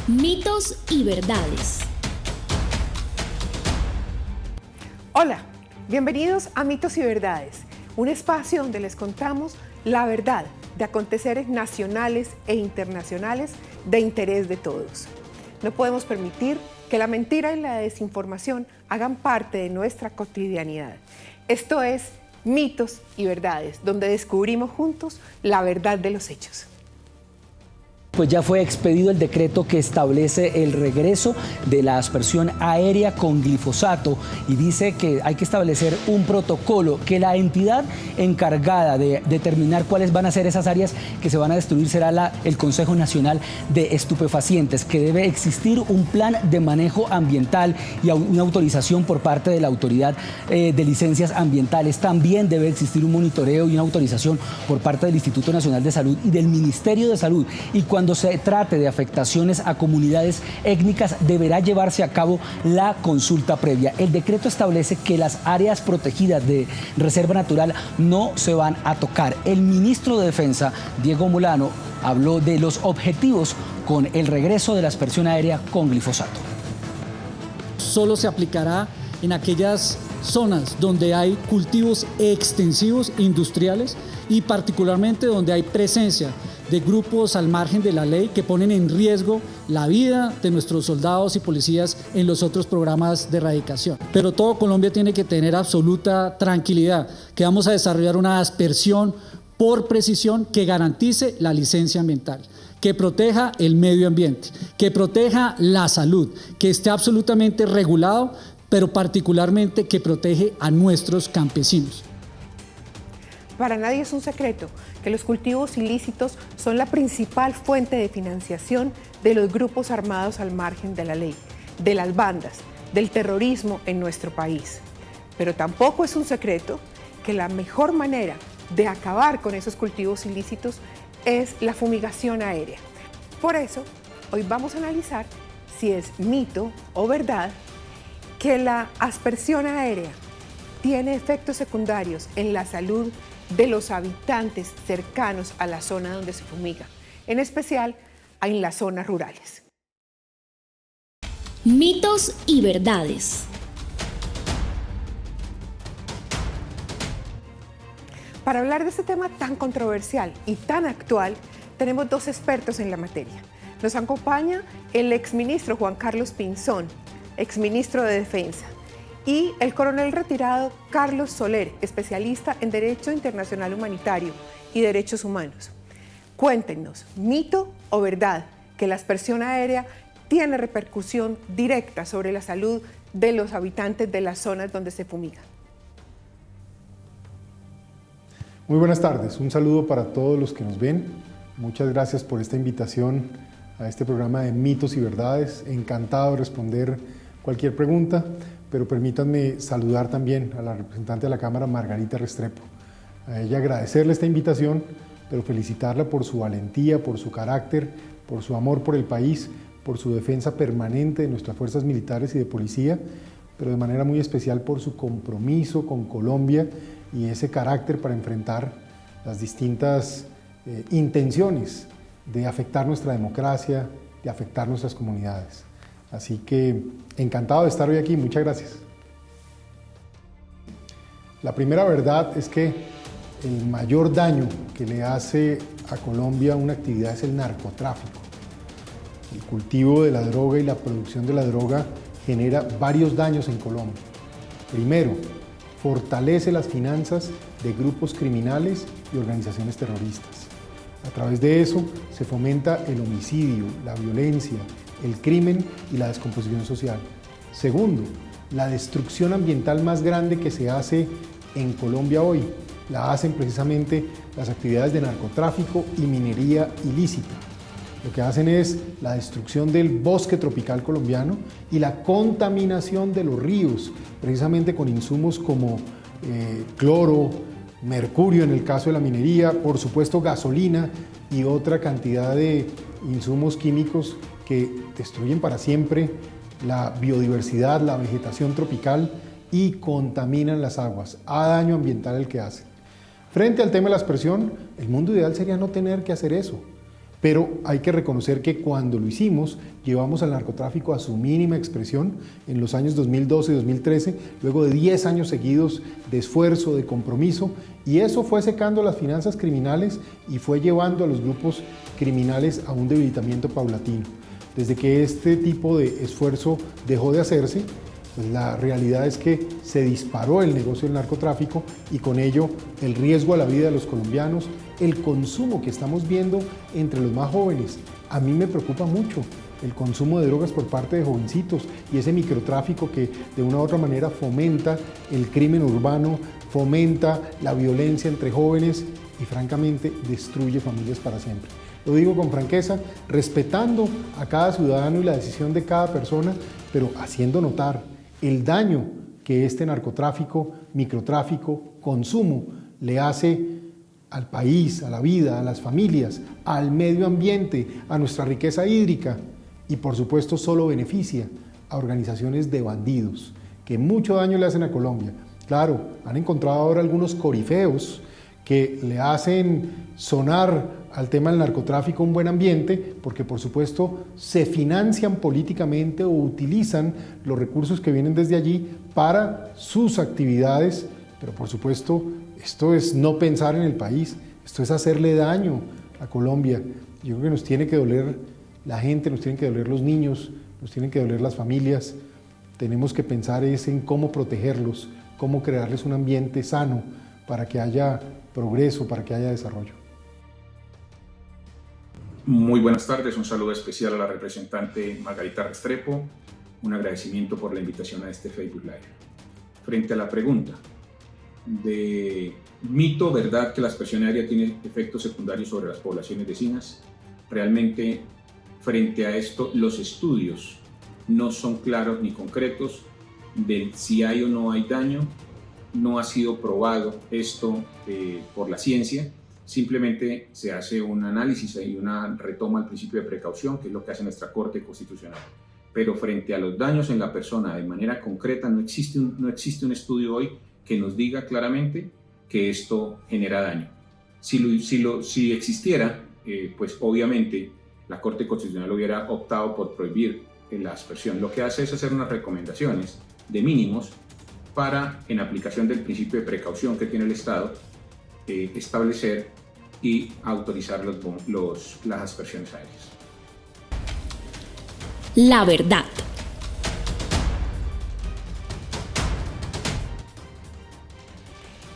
Mitos y verdades. Hola, bienvenidos a Mitos y Verdades, un espacio donde les contamos la verdad de aconteceres nacionales e internacionales de interés de todos. No podemos permitir que la mentira y la desinformación hagan parte de nuestra cotidianidad. Esto es Mitos y Verdades, donde descubrimos juntos la verdad de los hechos. Pues ya fue expedido el decreto que establece el regreso de la aspersión aérea con glifosato y dice que hay que establecer un protocolo, que la entidad encargada de determinar cuáles van a ser esas áreas que se van a destruir será el Consejo Nacional de Estupefacientes, que debe existir un plan de manejo ambiental y una autorización por parte de la Autoridad de Licencias Ambientales. También debe existir un monitoreo y una autorización por parte del Instituto Nacional de Salud y del Ministerio de Salud. Y cuando se trate de afectaciones a comunidades étnicas, deberá llevarse a cabo la consulta previa. El decreto establece que las áreas protegidas de reserva natural no se van a tocar. El ministro de Defensa, Diego Molano, habló de los objetivos con el regreso de la aspersión aérea con glifosato. Solo se aplicará en aquellas zonas donde hay cultivos extensivos industriales y particularmente donde hay presencia de grupos al margen de la ley que ponen en riesgo la vida de nuestros soldados y policías en los otros programas de erradicación. Pero todo Colombia tiene que tener absoluta tranquilidad, que vamos a desarrollar una aspersión por precisión que garantice la licencia ambiental, que proteja el medio ambiente, que proteja la salud, que esté absolutamente regulado, pero particularmente que protege a nuestros campesinos. Para nadie es un secreto que los cultivos ilícitos son la principal fuente de financiación de los grupos armados al margen de la ley, de las bandas, del terrorismo en nuestro país. Pero tampoco es un secreto que la mejor manera de acabar con esos cultivos ilícitos es la fumigación aérea. Por eso, hoy vamos a analizar si es mito o verdad que la aspersión aérea tiene efectos secundarios en la salud de los habitantes cercanos a la zona donde se fumiga, en especial en las zonas rurales. Mitos y verdades. Para hablar de este tema tan controversial y tan actual, tenemos dos expertos en la materia. Nos acompaña el exministro Juan Carlos Pinzón, exministro de Defensa, y el coronel retirado Carlos Soler, especialista en Derecho Internacional Humanitario y Derechos Humanos. Cuéntenos, ¿mito o verdad que la aspersión aérea tiene repercusión directa sobre la salud de los habitantes de las zonas donde se fumiga? Muy buenas tardes, un saludo para todos los que nos ven. Muchas gracias por esta invitación a este programa de Mitos y Verdades. Encantado de responder cualquier pregunta, pero permítanme saludar también a la representante de la Cámara, Margarita Restrepo. A ella agradecerle esta invitación, pero felicitarla por su valentía, por su carácter, por su amor por el país, por su defensa permanente de nuestras fuerzas militares y de policía, pero de manera muy especial por su compromiso con Colombia y ese carácter para enfrentar las distintas intenciones de afectar nuestra democracia, de afectar nuestras comunidades. Así que encantado de estar hoy aquí, muchas gracias. La primera verdad es que el mayor daño que le hace a Colombia una actividad es el narcotráfico. El cultivo de la droga y la producción de la droga genera varios daños en Colombia. Primero, fortalece las finanzas de grupos criminales y organizaciones terroristas. A través de eso se fomenta el homicidio, la violencia, el crimen y la descomposición social. Segundo, la destrucción ambiental más grande que se hace en Colombia hoy la hacen precisamente las actividades de narcotráfico y minería ilícita. Lo que hacen es la destrucción del bosque tropical colombiano y la contaminación de los ríos, precisamente con insumos como cloro, mercurio en el caso de la minería, por supuesto gasolina y otra cantidad de insumos químicos que destruyen para siempre la biodiversidad, la vegetación tropical y contaminan las aguas, a daño ambiental el que hacen. Frente al tema de la aspersión, el mundo ideal sería no tener que hacer eso, Pero hay que reconocer que cuando lo hicimos, llevamos al narcotráfico a su mínima expresión en los años 2012 y 2013, luego de 10 años seguidos de esfuerzo, de compromiso, y eso fue secando las finanzas criminales y fue llevando a los grupos criminales a un debilitamiento paulatino. Desde que este tipo de esfuerzo dejó de hacerse, pues la realidad es que se disparó el negocio del narcotráfico y con ello el riesgo a la vida de los colombianos, el consumo que estamos viendo entre los más jóvenes. A mí me preocupa mucho el consumo de drogas por parte de jovencitos y ese microtráfico que de una u otra manera fomenta el crimen urbano, fomenta la violencia entre jóvenes y francamente destruye familias para siempre. Lo digo con franqueza, respetando a cada ciudadano y la decisión de cada persona, pero haciendo notar el daño que este narcotráfico, microtráfico, consumo le hace al país, a la vida, a las familias, al medio ambiente, a nuestra riqueza hídrica y por supuesto solo beneficia a organizaciones de bandidos que mucho daño le hacen a Colombia. Claro, han encontrado ahora algunos corifeos que le hacen sonar al tema del narcotráfico un buen ambiente, porque por supuesto se financian políticamente o utilizan los recursos que vienen desde allí para sus actividades, pero por supuesto esto es no pensar en el país, esto es hacerle daño a Colombia. Yo creo que nos tiene que doler la gente, nos tienen que doler los niños, nos tienen que doler las familias. Tenemos que pensar es en cómo protegerlos, cómo crearles un ambiente sano para que haya progreso, para que haya desarrollo. Muy buenas tardes, un saludo especial a la representante Margarita Restrepo, un agradecimiento por la invitación a este Facebook Live. Frente a la pregunta de mito, verdad que la aspersión aérea tiene efectos secundarios sobre las poblaciones vecinas, realmente frente a esto los estudios no son claros ni concretos de si hay o no hay daño. No ha sido probado esto por la ciencia, simplemente se hace un análisis y una retoma al principio de precaución, que es lo que hace nuestra Corte Constitucional. Pero frente a los daños en la persona de manera concreta no existe un estudio hoy que nos diga claramente que esto genera daño. Si existiera, pues obviamente la Corte Constitucional hubiera optado por prohibir la aspersión. Lo que hace es hacer unas recomendaciones de mínimos para, en aplicación del principio de precaución que tiene el Estado, establecer y autorizar las aspersiones aéreas. La verdad.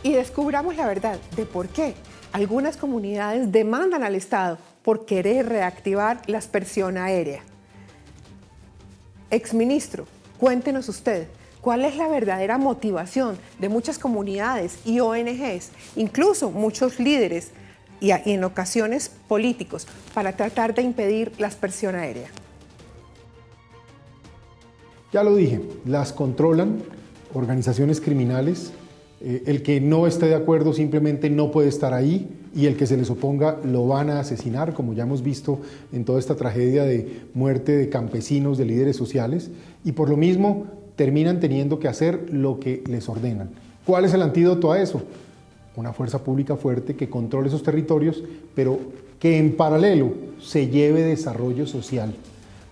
Y descubramos la verdad de por qué algunas comunidades demandan al Estado por querer reactivar la aspersión aérea. Exministro, cuéntenos usted, ¿cuál es la verdadera motivación de muchas comunidades y ONGs, incluso muchos líderes y en ocasiones políticos, para tratar de impedir la aspersión aérea? Ya lo dije, las controlan organizaciones criminales. El que no esté de acuerdo simplemente no puede estar ahí y el que se les oponga lo van a asesinar, como ya hemos visto en toda esta tragedia de muerte de campesinos, de líderes sociales, y por lo mismo terminan teniendo que hacer lo que les ordenan. ¿Cuál es el antídoto a eso? Una fuerza pública fuerte que controle esos territorios, pero que en paralelo se lleve desarrollo social,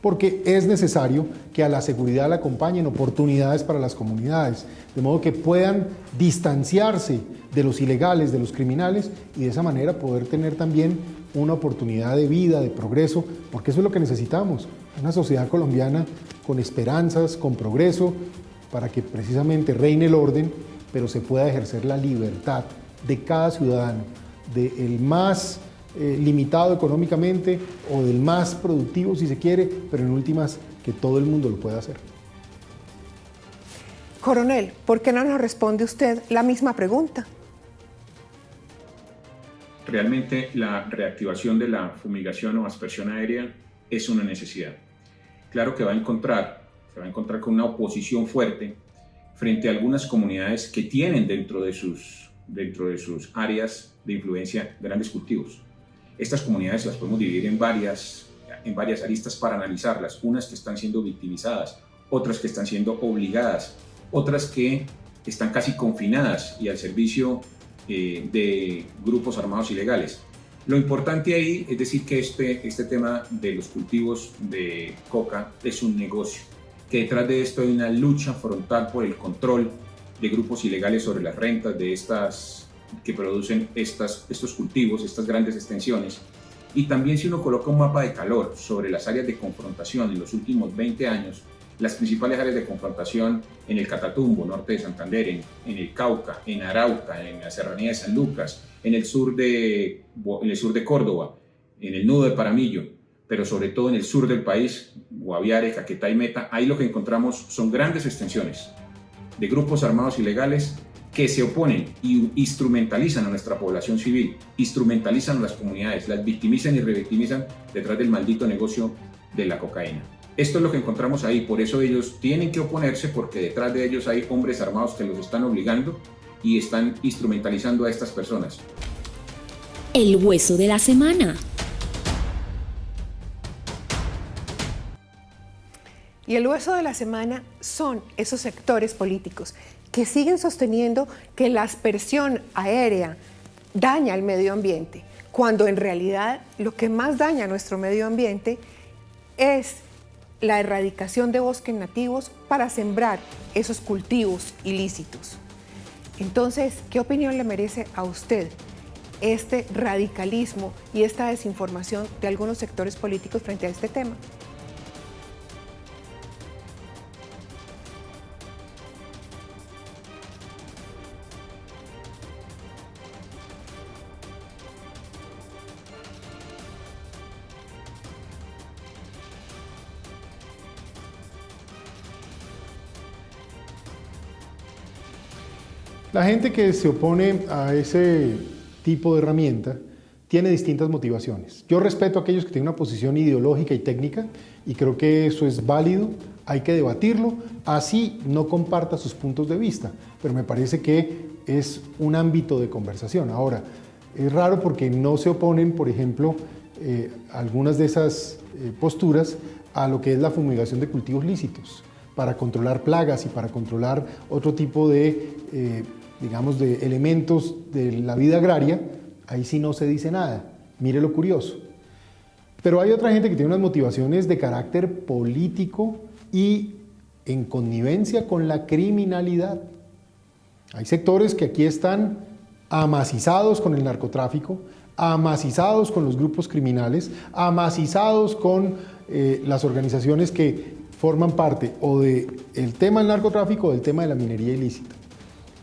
porque es necesario que a la seguridad le acompañen oportunidades para las comunidades, de modo que puedan distanciarse de los ilegales, de los criminales, y de esa manera poder tener también una oportunidad de vida, de progreso, porque eso es lo que necesitamos, una sociedad colombiana con esperanzas, con progreso, para que precisamente reine el orden, pero se pueda ejercer la libertad de cada ciudadano, del más limitado económicamente o del más productivo si se quiere, pero en últimas que todo el mundo lo pueda hacer. Coronel, ¿por qué no nos responde usted la misma pregunta? Realmente la reactivación de la fumigación o aspersión aérea es una necesidad. Claro que se va a encontrar con una oposición fuerte frente a algunas comunidades que tienen dentro de sus áreas de influencia grandes cultivos. Estas comunidades las podemos dividir en varias aristas para analizarlas, unas que están siendo victimizadas, otras que están siendo obligadas, otras que están casi confinadas y al servicio de grupos armados ilegales. Lo importante ahí es decir que este tema de los cultivos de coca es un negocio, que detrás de esto hay una lucha frontal por el control de grupos ilegales sobre las rentas de estas que producen estos cultivos, estas grandes extensiones. Y también si uno coloca un mapa de calor sobre las áreas de confrontación en los últimos 20 años, las principales áreas de confrontación en el Catatumbo, norte de Santander, en el Cauca, en Arauca, en la Serranía de San Lucas, en el sur de Córdoba, en el nudo de Paramillo, pero sobre todo en el sur del país, Guaviare, Caquetá y Meta, ahí lo que encontramos son grandes extensiones de grupos armados ilegales que se oponen y instrumentalizan a nuestra población civil, instrumentalizan a las comunidades, las victimizan y revictimizan detrás del maldito negocio de la cocaína. Esto es lo que encontramos ahí, por eso ellos tienen que oponerse, porque detrás de ellos hay hombres armados que los están obligando y están instrumentalizando a estas personas. El hueso de la semana. Y el hueso de la semana son esos sectores políticos que siguen sosteniendo que la aspersión aérea daña al medio ambiente, cuando en realidad lo que más daña a nuestro medio ambiente es la erradicación de bosques nativos para sembrar esos cultivos ilícitos. Entonces, ¿qué opinión le merece a usted este radicalismo y esta desinformación de algunos sectores políticos frente a este tema? La gente que se opone a ese tipo de herramienta tiene distintas motivaciones. Yo respeto a aquellos que tienen una posición ideológica y técnica y creo que eso es válido, hay que debatirlo, así no comparta sus puntos de vista, pero me parece que es un ámbito de conversación. Ahora, es raro porque no se oponen, por ejemplo, algunas de esas posturas a lo que es la fumigación de cultivos lícitos para controlar plagas y para controlar otro tipo de digamos, de elementos de la vida agraria. Ahí sí no se dice nada. Mire lo curioso. Pero hay otra gente que tiene unas motivaciones de carácter político y en connivencia con la criminalidad. Hay sectores que aquí están amacizados con el narcotráfico, amacizados con los grupos criminales, amacizados con las organizaciones que forman parte o del tema del narcotráfico o del tema de la minería ilícita.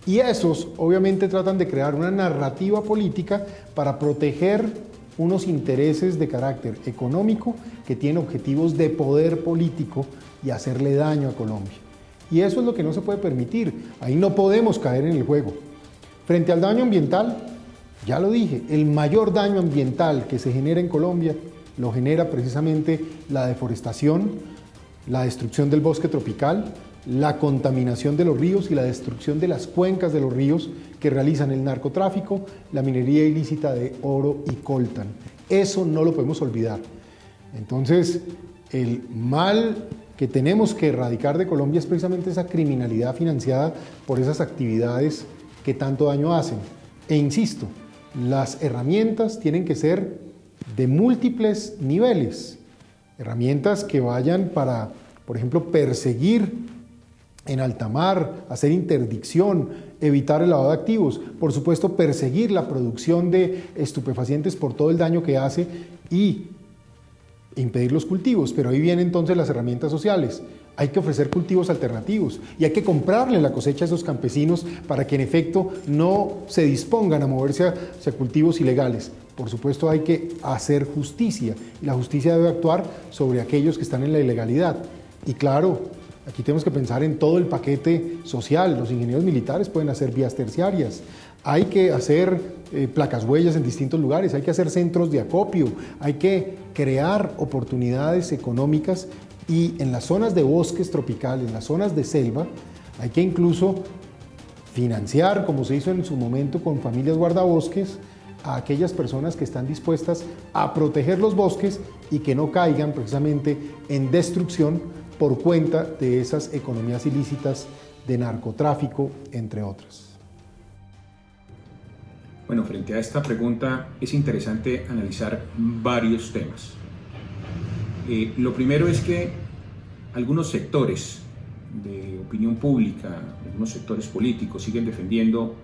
Y esos obviamente tratan de crear una narrativa política para proteger unos intereses de carácter económico que tienen objetivos de poder político y hacerle daño a Colombia. Y eso es lo que no se puede permitir. Ahí no podemos caer en el juego. Frente al daño ambiental, ya lo dije, el mayor daño ambiental que se genera en Colombia lo genera precisamente la deforestación, la destrucción del bosque tropical, la contaminación de los ríos y la destrucción de las cuencas de los ríos que realizan el narcotráfico, la minería ilícita de oro y coltan. Eso no lo podemos olvidar. Entonces, el mal que tenemos que erradicar de Colombia es precisamente esa criminalidad financiada por esas actividades que tanto daño hacen. E insisto, las herramientas tienen que ser de múltiples niveles. Herramientas que vayan para, por ejemplo, perseguir en alta mar, hacer interdicción, evitar el lavado de activos, por supuesto perseguir la producción de estupefacientes por todo el daño que hace y impedir los cultivos, pero ahí vienen entonces las herramientas sociales. Hay que ofrecer cultivos alternativos y hay que comprarle la cosecha a esos campesinos para que en efecto no se dispongan a moverse hacia cultivos ilegales. Por supuesto hay que hacer justicia y la justicia debe actuar sobre aquellos que están en la ilegalidad. Y claro, aquí tenemos que pensar en todo el paquete social. Los ingenieros militares pueden hacer vías terciarias, hay que hacer placas huellas en distintos lugares, hay que hacer centros de acopio, hay que crear oportunidades económicas y en las zonas de bosques tropicales, en las zonas de selva, hay que incluso financiar, como se hizo en su momento con familias guardabosques, a aquellas personas que están dispuestas a proteger los bosques y que no caigan precisamente en destrucción por cuenta de esas economías ilícitas de narcotráfico, entre otras. Bueno, frente a esta pregunta es interesante analizar varios temas. Lo primero es que algunos sectores de opinión pública, algunos sectores políticos siguen defendiendo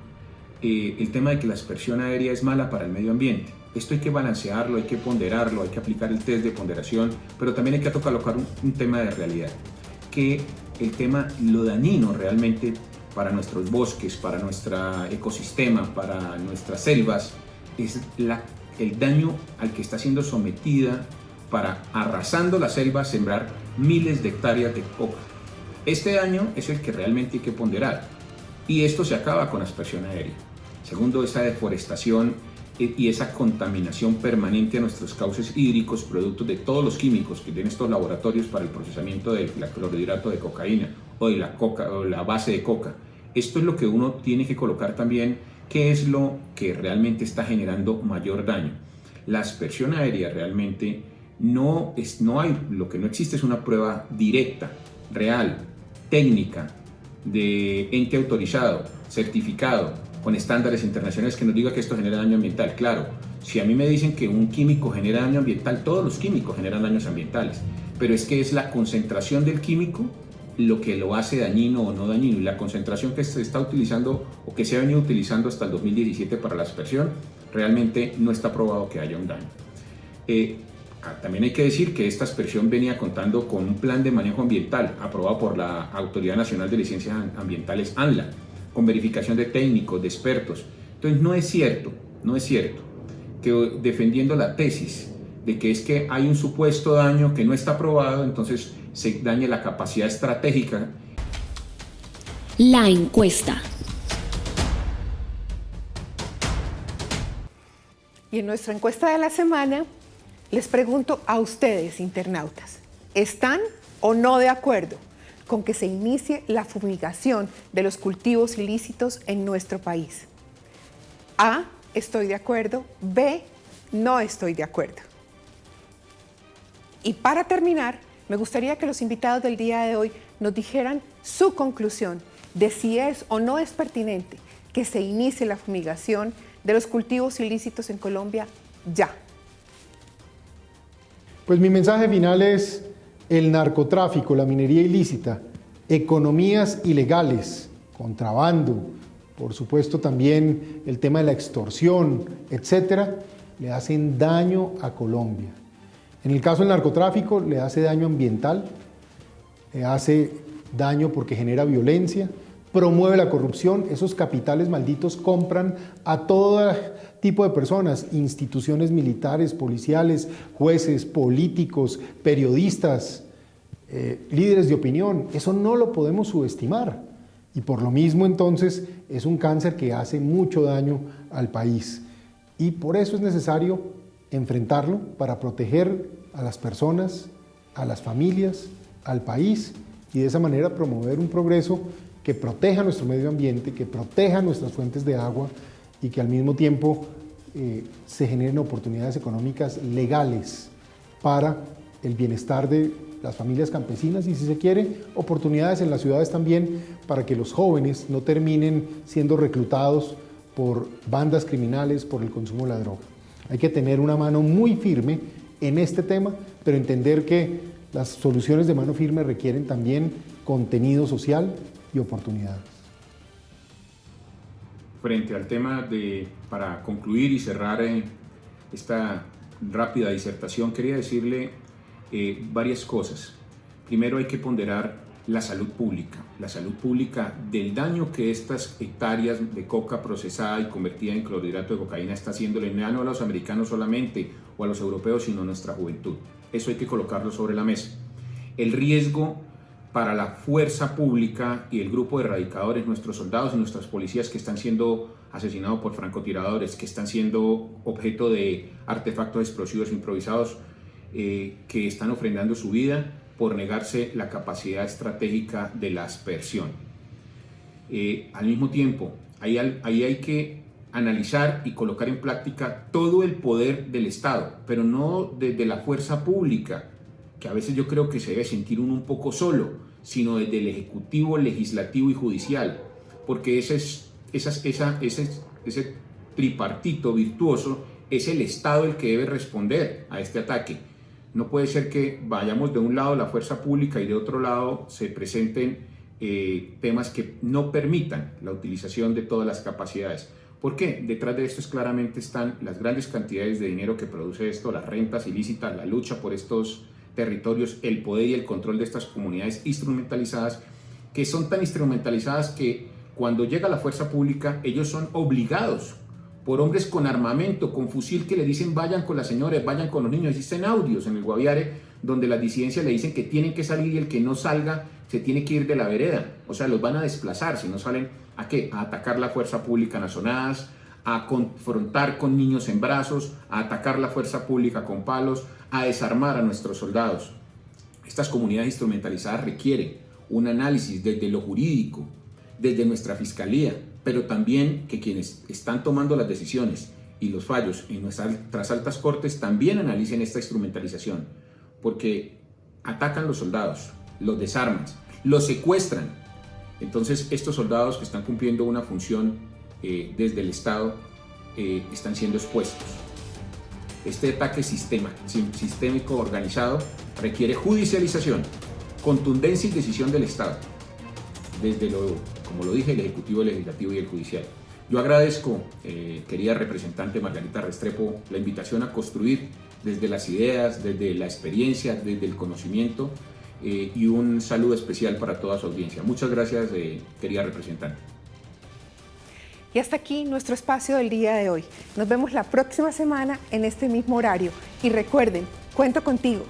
el tema de que la aspersión aérea es mala para el medio ambiente. Esto hay que balancearlo, hay que ponderarlo, hay que aplicar el test de ponderación, pero también hay que colocar un tema de realidad, que el tema, lo dañino realmente para nuestros bosques, para nuestro ecosistema, para nuestras selvas, es el daño al que está siendo sometida para, arrasando la selva, sembrar miles de hectáreas de coca. Este daño es el que realmente hay que ponderar, y esto se acaba con aspersión aérea. Segundo, esa deforestación y esa contaminación permanente a nuestros cauces hídricos, producto de todos los químicos que tienen estos laboratorios para el procesamiento del clorhidrato de cocaína o de la coca o la base de coca. Esto es lo que uno tiene que colocar también, qué es lo que realmente está generando mayor daño. La aspersión aérea realmente no hay, lo que no existe es una prueba directa, real, técnica, de ente autorizado, certificado, con estándares internacionales que nos diga que esto genera daño ambiental. Claro, si a mí me dicen que un químico genera daño ambiental, todos los químicos generan daños ambientales, pero es que es la concentración del químico lo que lo hace dañino o no dañino, y la concentración que se está utilizando o que se ha venido utilizando hasta el 2017 para la aspersión, realmente no está probado que haya un daño. También hay que decir que esta aspersión venía contando con un plan de manejo ambiental aprobado por la Autoridad Nacional de Licencias Ambientales, ANLA, con verificación de técnicos, de expertos. Entonces no es cierto que defendiendo la tesis de que es que hay un supuesto daño que no está probado, entonces se dañe la capacidad estratégica. La encuesta. Y en nuestra encuesta de la semana les pregunto a ustedes, internautas, ¿están o no de acuerdo con que se inicie la fumigación de los cultivos ilícitos en nuestro país? A, estoy de acuerdo. B, no estoy de acuerdo. Y para terminar, me gustaría que los invitados del día de hoy nos dijeran su conclusión de si es o no es pertinente que se inicie la fumigación de los cultivos ilícitos en Colombia ya. Pues mi mensaje final es: el narcotráfico, la minería ilícita, economías ilegales, contrabando, por supuesto también el tema de la extorsión, etcétera, le hacen daño a Colombia. En el caso del narcotráfico, le hace daño ambiental, le hace daño porque genera violencia, promueve la corrupción. Esos capitales malditos compran a todo tipo de personas, instituciones militares, policiales, jueces, políticos, periodistas, líderes de opinión. Eso no lo podemos subestimar, y por lo mismo entonces es un cáncer que hace mucho daño al país, y por eso es necesario enfrentarlo para proteger a las personas, a las familias, al país, y de esa manera promover un progreso que proteja nuestro medio ambiente, que proteja nuestras fuentes de agua, y que al mismo tiempo se generen oportunidades económicas legales para el bienestar de las familias campesinas, y si se quiere, oportunidades en las ciudades también para que los jóvenes no terminen siendo reclutados por bandas criminales por el consumo de la droga. Hay que tener una mano muy firme en este tema, pero entender que las soluciones de mano firme requieren también contenido social y oportunidades. Frente al tema para concluir y cerrar esta rápida disertación, quería decirle varias cosas. Primero, hay que ponderar la salud pública del daño que estas hectáreas de coca procesada y convertida en clorhidrato de cocaína está haciéndole no a los americanos solamente o a los europeos, sino a nuestra juventud. Eso hay que colocarlo sobre la mesa. El riesgo para la fuerza pública y el grupo de erradicadores, nuestros soldados y nuestras policías que están siendo asesinados por francotiradores, que están siendo objeto de artefactos explosivos improvisados, que están ofrendando su vida por negarse la capacidad estratégica de la aspersión. Al mismo tiempo, ahí hay que analizar y colocar en práctica todo el poder del Estado, pero no desde la fuerza pública, que a veces yo creo que se debe sentir uno un poco solo, sino desde el Ejecutivo, Legislativo y Judicial, porque ese tripartito virtuoso, es el Estado el que debe responder a este ataque. No puede ser que vayamos de un lado la fuerza pública y de otro lado se presenten temas que no permitan la utilización de todas las capacidades. ¿Por qué? Detrás de esto claramente están las grandes cantidades de dinero que produce esto, las rentas ilícitas, la lucha por estos territorios, el poder y el control de estas comunidades instrumentalizadas, que son tan instrumentalizadas que cuando llega la fuerza pública ellos son obligados por hombres con armamento, con fusil, que le dicen vayan con las señoras, vayan con los niños. Existen audios en el Guaviare donde las disidencias le dicen que tienen que salir y el que no salga se tiene que ir de la vereda. O sea, los van a desplazar si no salen. ¿A qué? A atacar la fuerza pública en las zonadas, a confrontar con niños en brazos, a atacar la fuerza pública con palos, a desarmar a nuestros soldados. Estas comunidades instrumentalizadas requieren un análisis desde lo jurídico, desde nuestra fiscalía, pero también que quienes están tomando las decisiones y los fallos en nuestras altas cortes también analicen esta instrumentalización, porque atacan los soldados, los desarman, los secuestran. Entonces estos soldados que están cumpliendo una función desde el Estado están siendo expuestos. Este ataque sistémico organizado requiere judicialización, contundencia y decisión del Estado, desde como lo dije, el Ejecutivo, el Legislativo y el Judicial. Yo agradezco, querida representante Margarita Restrepo, la invitación a construir desde las ideas, desde la experiencia, desde el conocimiento, y un saludo especial para toda su audiencia. Muchas gracias, querida representante. Y hasta aquí nuestro espacio del día de hoy. Nos vemos la próxima semana en este mismo horario. Y recuerden, cuento contigo.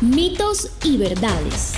Mitos y verdades.